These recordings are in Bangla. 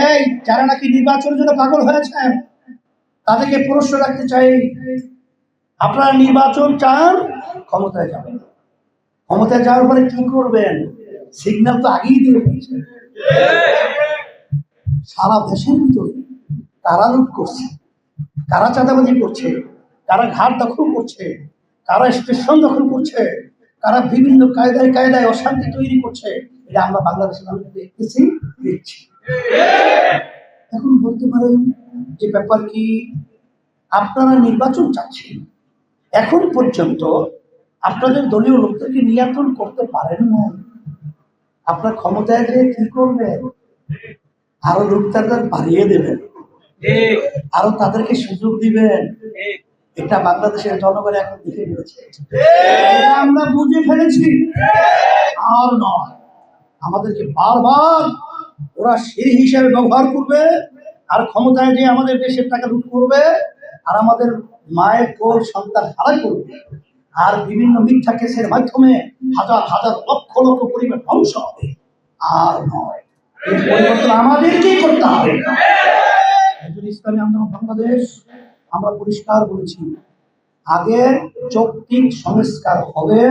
এই যারা নাকি নির্বাচনের জন্য পাগল হয়েছেন তাদেরকে প্রশ্ন রাখতে চাই, আপনারা নির্বাচন চান, ক্ষমতায় যাবেন, ক্ষমতায় যাওয়ার পরে কি করবেন? সিগন্যাল তো আগেই দিয়ে ফেলছে। সারা দেশের ভিতরে কারা লুট করছে, কারা চাঁদাবাজি করছে, কারা ঘাট দখল করছে, কারা স্টেশন দখল করছে, কারা বিভিন্ন কায়দায় কায়দায় অশান্তি তৈরি করছে, এটা আমরা বাংলাদেশের মানুষ দেখতেছি, দেখছি। এখন বলতে পারেন যে ব্যাপার কি, আপনারা নির্বাচন চাচ্ছেন, এখন পর্যন্ত আপনাদের দলীয় লোকদেরকে নিয়ন্ত্রণ করতে পারেন না, আপনার ক্ষমতায় গিয়ে কি করবেন? আরো লোকদের বাড়িয়ে দেবেন, আরো তাদেরকে সুযোগ দিবেন। এটা বাংলাদেশের জনগণ এখন দেখে ফেলেছে, আমরা বুঝে ফেলেছি। আর নয়, আমাদেরকে বারবার ওরা সেই হিসাবে ব্যবহার করবে, আর ক্ষমতায় যে আমাদের দেশের টাকা লুট করবে, আর আমাদের মায়ের কোল সন্তান হারাই করবে, আর বিভিন্ন মিথ্যা কেসের মাধ্যমে হাজার হাজার লক্ষ লক্ষ পরিবার ধ্বংস হবে। আর নয়, এই পরিবর্তন আমাদেরকেই করতে হবে। ইসলামী আন্দোলন বাংলাদেশ আমরা পরিষ্কার বলেছি, আগে যৌক্তিক সংস্কার হবে,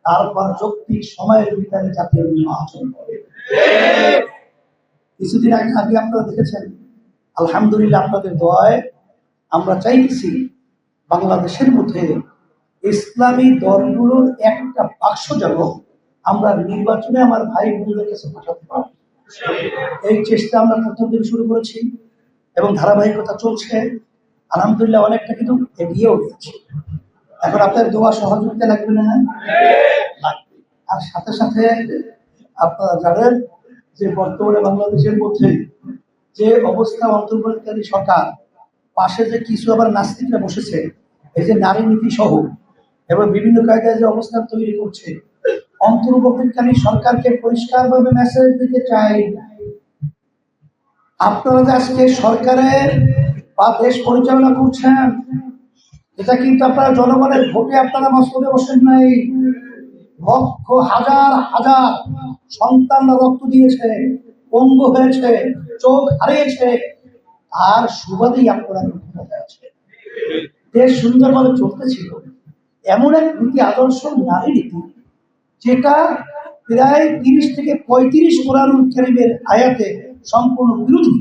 তারপর যৌক্তিক সময়ের ভিতরে জাতীয় নির্বাচন হবে। কিছুদিন আগে আপনারা দেখেছেন, আলহামদুলিল্লাহ আপনাদের দোয়ায় আমরা চাইতেছি বাংলাদেশের মধ্যে ইসলামী দলগুলোর একটা বাক্স যেন আমরা নির্বাচনে আমার ভাই বোনদের কাছে পাঠাতে পারি। এই চেষ্টা আমরা প্রথম থেকে শুরু করেছি এবং ধারাবাহিকতা চলছে। আলহামদুলিল্লাহ অনেকটা কিন্তু এগিয়েও গেছে। এখন আপনার দোয়া সহযোগিতা লাগবে না? লাগবে। আর সাথে সাথে আপনারা জানেন যে বর্তমানে বাংলাদেশের মধ্যে যে অবস্থা, অন্তর্বর্তীকালীন সরকার পাশে যে কিছু আবার নাস্তিকরা বসেছে, এই যে নারী নীতি সহ এবং বিভিন্ন কায়দায় যে অবস্থান তৈরি করছে, অন্তর্বর্তীকালীন সরকারকে পরিষ্কারভাবে মেসেজ দিতে চাই, আপনারা যে আজকে সরকারের বা দেশ পরিচালনা করছেন, এটা কিন্তু আপনারা জনগণের ভোটে আপনারা মসনদে বসেন নাই। লক্ষ হাজার হাজার সন্তানরা রক্ত দিয়েছে, পঙ্গু হয়েছে, চোখ হারিয়েছে, আর সুবাদেই আপনারা ক্ষমতায় আছে। দেশ সুন্দরভাবে চলতেছিল, এমন এক নীতি আদর্শ নারী নীতি যেটা প্রায় 30 থেকে 35 কোরআনুল কারীমের আয়াতে সম্পূর্ণ বিরোধী।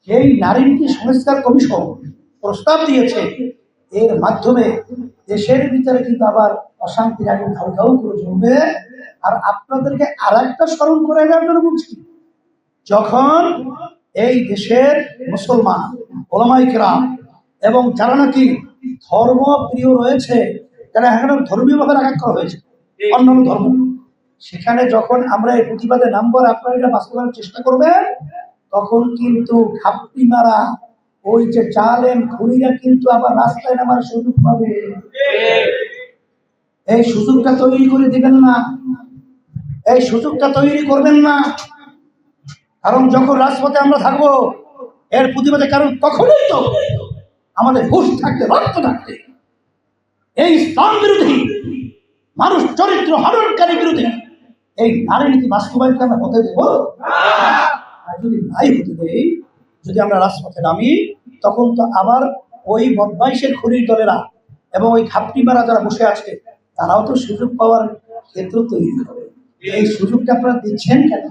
এই নারী নীতি সংস্কার কমিশন প্রস্তাব দিয়েছে, এর মাধ্যমে দেশের ভিতরে কিন্তু আবার অশান্তির আগুন ধাউ ধাউ করে জ্বলবে। আর আপনাদেরকে আর একটা স্মরণ করে দেওয়ার জন্য বলছি, যখন এই দেশের মুসলমান ওলামায়ে কেরাম এবং যারা নাকি ধর্মপ্রিয় রয়েছে, যারা এখানে ধর্মীয়ভাবে আঘাত করা হয়েছে অন্যান্য ধর্ম, সেখানে যখন আমরা এই প্রতিবাদে নামবো, আপনারা এটা বাস্তবায়নের চেষ্টা করবেন, তখন কিন্তু ঘাপটি মারা ওই যে জালেম খুনিরা কিন্তু আবার রাস্তায় নামার সুযোগ পাবে। এই সুযোগটা তৈরি করে দিবেন না, এই সুযোগটা তৈরি করবেন না। কারণ যখন রাজপথে আমরা থাকবো এর প্রতিবাদে, কারণ কখনোই তো আমাদের হুশ থাকতে, রক্ত থাকতে এই ইসলাম বিরোধী, মানুষ চরিত্র হরণকারী বিরোধী এই নারী নীতি বাস্তবায়নকে আমরা হতে দেব। আর যদি নাই হতে দেই, যদি আমরা রাজপথে নামি, তখন তো আবার ওই বদমাইশের খুনির দলেরা এবং ওই ঘাপটি মারা যারা বসে আছে, তারাও তো সুযোগ পাওয়ার ক্ষেত্র তৈরি হবে। এই সুযোগটা আপনারা দিচ্ছেন কেন?